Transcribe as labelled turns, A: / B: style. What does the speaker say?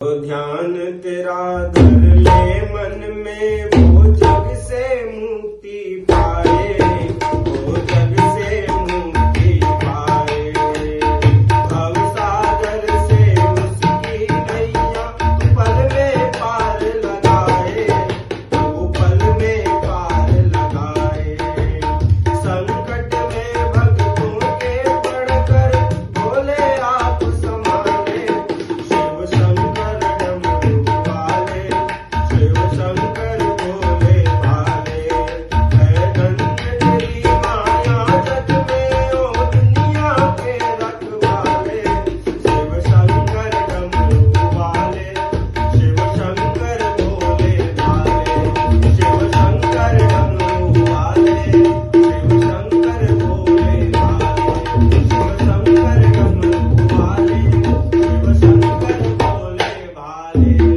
A: तो ध्यान तेरा धर ले मन में, वो जग से मुक्ति पाए, वो जग से मुक्ति पाए। भव सागर से उसकी नैया पल में पार लगाए, वो पल में पार लगाए। संकट में भक्तों के पड़कर बोले आप संभाले, शिव शंकर डमरू वाले, शिव शंकर भोले भाले। है दंत तेरी माया जग में, ओ दुनिया के रखवाले, शिव शंकर डमरू वाले, शिव शंकर भोले भाले। शिव शंकर डमरू वाले, शिव शंकर भोले भाले, शिव शंकर डमरू वाले, शिव शंकर भोले भाले।